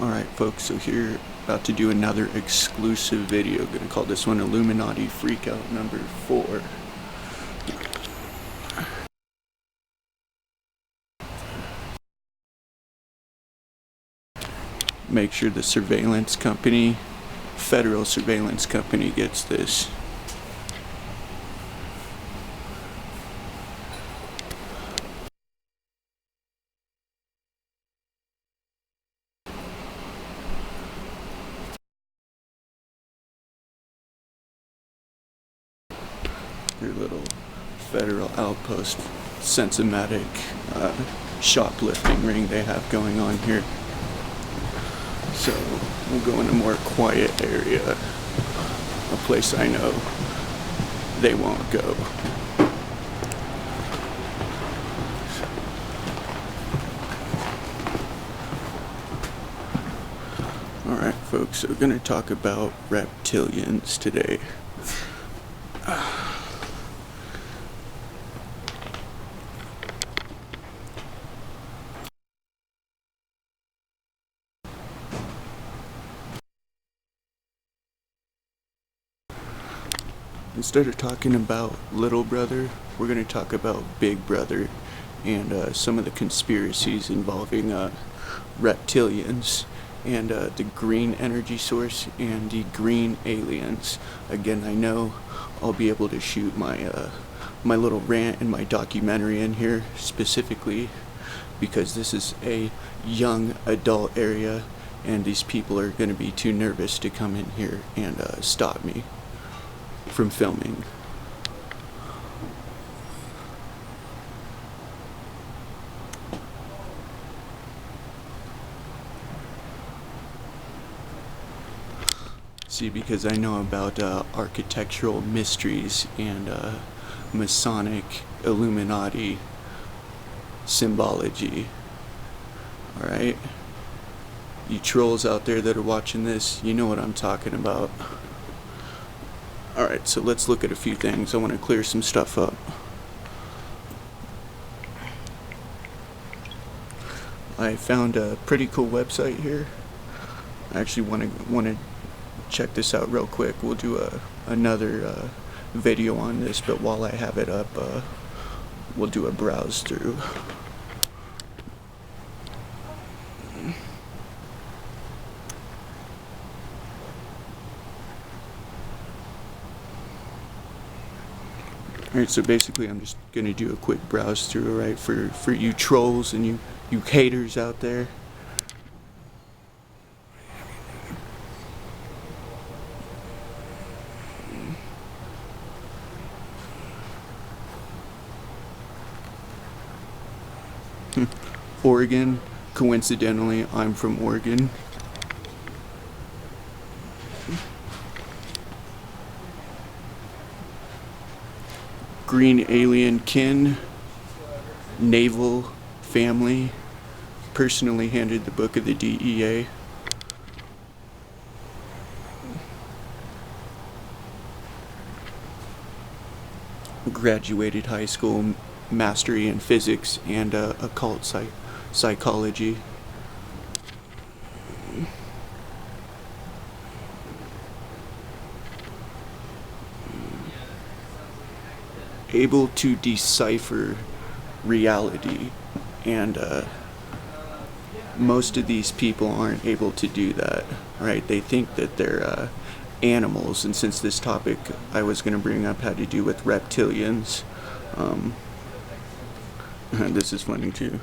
Alright folks, so here about to do another exclusive video. Gonna call this one Illuminati Freakout number 4. Make sure the surveillance company, federal surveillance company, gets this. Your little federal outpost sensomatic shoplifting ring they have going on here. So we'll go in a more quiet area, a place I know they won't go. Alright folks, so we're going to talk about reptilians today. Instead of talking about little brother, we're going to talk about big brother and some of the conspiracies involving reptilians and the green energy source and the green aliens. Again, I know I'll be able to shoot my my little rant in my documentary in here specifically because this is a young adult area and these people are going to be too nervous to come in here and stop me from filming. See, because I know about architectural mysteries and Masonic Illuminati symbology. Alright? You trolls out there that are watching this, you know what I'm talking about. Alright, so let's look at a few things. I want to clear some stuff up. I found a pretty cool website here. I actually want to check this out real quick. We'll do another video on this, but while I have it up, we'll do a browse through. Alright, so basically I'm just going to do a quick browse through, right, for you trolls and you haters out there. Oregon, coincidentally, I'm from Oregon. Green alien kin, naval family, personally handed the book of the DEA. Graduated high school, mastery in physics and occult psychology. Able to decipher reality, and most of these people aren't able to do that, right? They think that they're animals, and since this topic I was going to bring up had to do with reptilians, this is funny too.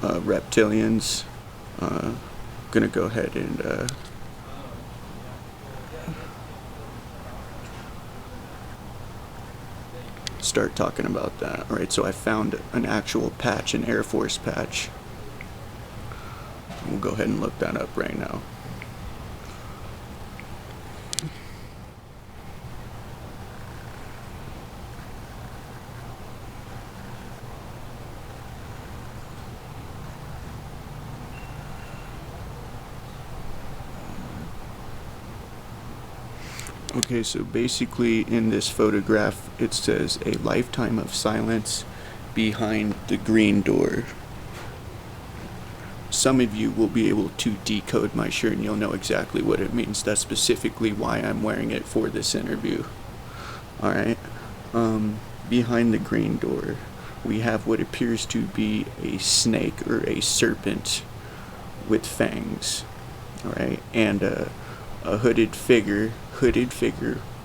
Reptilians, gonna go ahead and start talking about that. Alright, so I found an actual patch, an Air Force patch. We'll go ahead and look that up right now. Okay, so basically in this photograph it says a lifetime of silence behind the green door. Some of you will be able to decode my shirt and you'll know exactly what it means. That's specifically why I'm wearing it for this interview. Alright, behind the green door we have what appears to be a snake or a serpent with fangs. Alright, and a hooded figure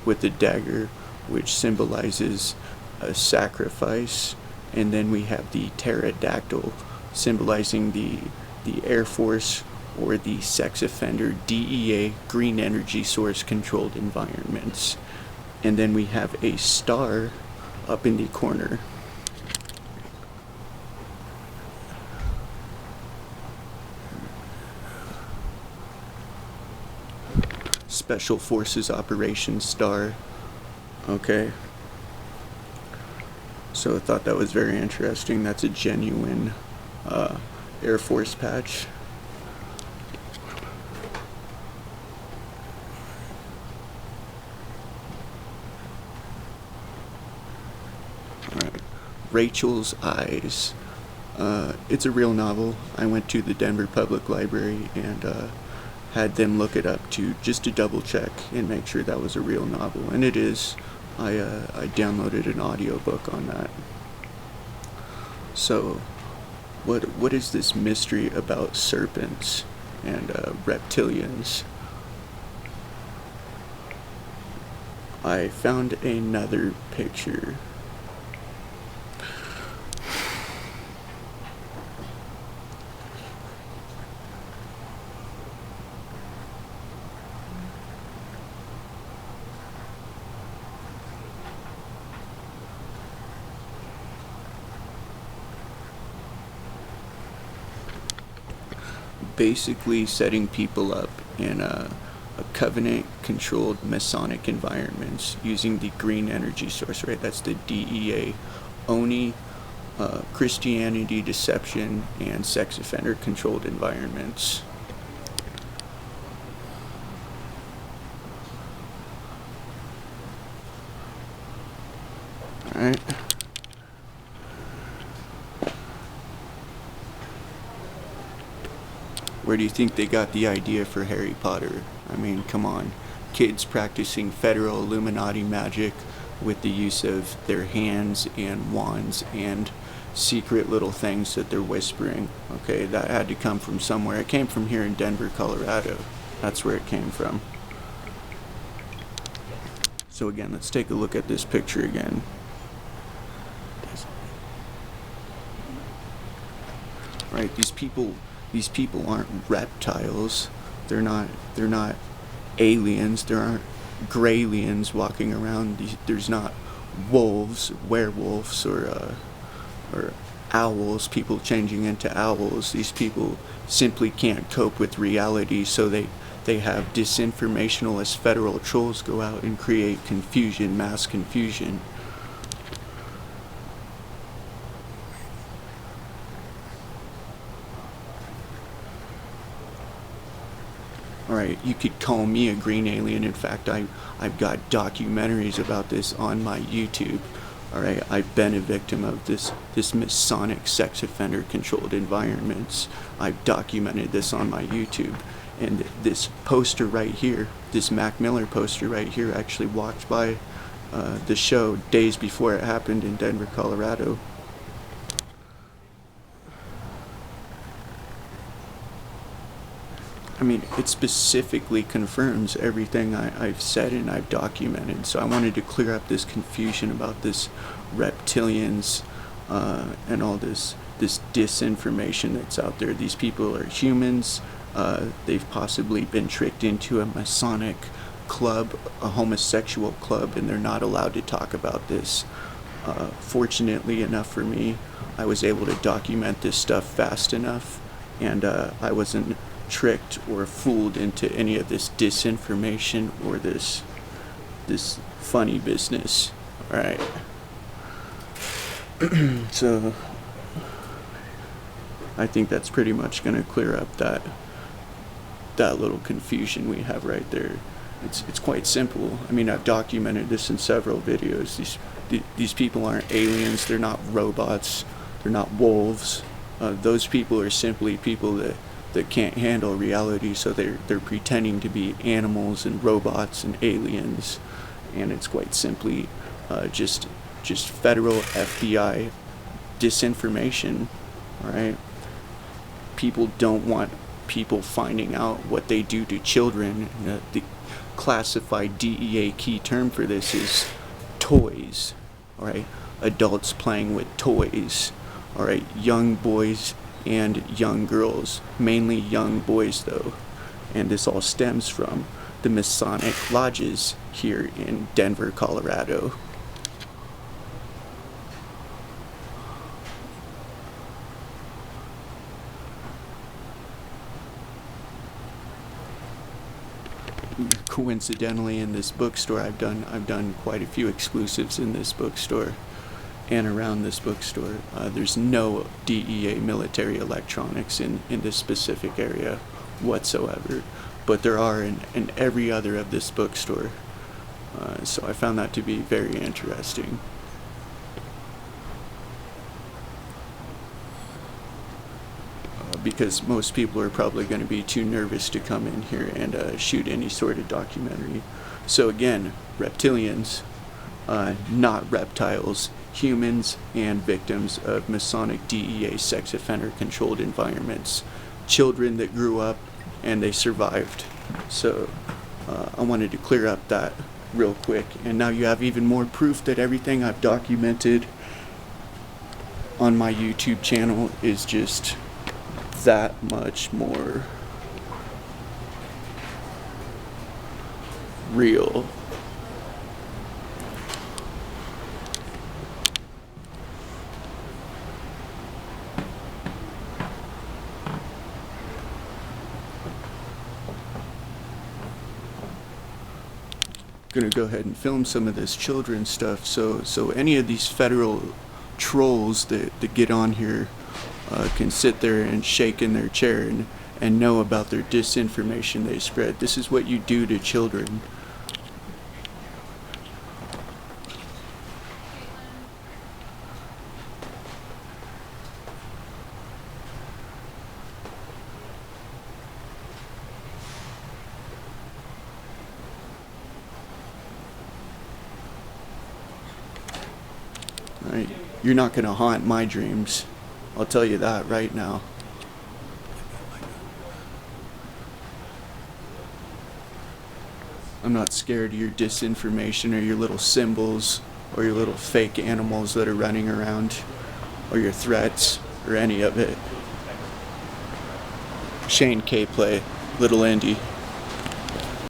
with a dagger, which symbolizes a sacrifice. And then we have the pterodactyl, symbolizing the Air Force or the sex offender DEA green energy source controlled environments. And then we have a star up in the corner. Special Forces Operations Star. Okay. So I thought that was very interesting. That's a genuine Air Force patch. Alright. Rachel's Eyes. It's a real novel. I went to the Denver Public Library and had them look it up just to double check and make sure that was a real novel, and it is. I downloaded an audiobook on that. So what is this mystery about serpents and reptilians? I found another picture. Basically setting people up in a covenant-controlled Masonic environments using the green energy source, right? That's the DEA, ONI, Christianity, deception, and sex offender-controlled environments. Alright. Where do you think they got the idea for Harry Potter? I mean, come on. Kids practicing federal illuminati magic with the use of their hands and wands and secret little things that they're whispering. Okay, that had to come from somewhere. It came from here in Denver, Colorado. That's where it came from. So again, let's take a look at this picture again. Right, these people aren't reptiles. They're not aliens. There aren't graylians walking around. There's not wolves, werewolves, or owls, people changing into owls. These people simply can't cope with reality, so they have disinformationalist federal trolls go out and create confusion, mass confusion. Alright, you could call me a green alien. In fact, I've got documentaries about this on my YouTube. Alright, I've been a victim of this Masonic sex offender controlled environments. I've documented this on my YouTube. And this poster right here, this Mac Miller poster right here, actually walked by the show days before it happened in Denver, Colorado. I mean, it specifically confirms everything I've said and I've documented. So I wanted to clear up this confusion about this reptilians and all this disinformation that's out there. These people are humans. They've possibly been tricked into a Masonic club, a homosexual club, and they're not allowed to talk about this. Fortunately enough for me, I was able to document this stuff fast enough, and I wasn't tricked or fooled into any of this disinformation or this funny business. Alright. So I think that's pretty much gonna clear up that little confusion we have right there. It's quite simple. I mean, I've documented this in several videos. These people aren't aliens. They're not robots. They're not wolves. Those people are simply people that can't handle reality, so they're pretending to be animals and robots and aliens, and it's quite simply just federal FBI disinformation. All right, people don't want people finding out what they do to children. The classified DEA key term for this is toys. All right, adults playing with toys. All right, young boys and young girls, mainly young boys though, and this all stems from the Masonic lodges here in Denver, Colorado. Coincidentally, in this bookstore, I've done quite a few exclusives in this bookstore and around this bookstore. There's no DEA military electronics in this specific area whatsoever, but there are in every other of this bookstore. So I found that to be very interesting. Because most people are probably going to be too nervous to come in here and shoot any sort of documentary. So again, reptilians, not reptiles, humans and victims of Masonic DEA sex offender controlled environments, children that grew up and they survived. So I wanted to clear up that real quick, and now you have even more proof that everything I've documented on my YouTube channel is just that much more real. Gonna go ahead and film some of this children's stuff, so any of these federal trolls that get on here can sit there and shake in their chair and know about their disinformation they spread. This is what you do to children. All right, you're not gonna haunt my dreams. I'll tell you that right now. I'm not scared of your disinformation or your little symbols or your little fake animals that are running around or your threats or any of it. Shane K. Play, Little Indie.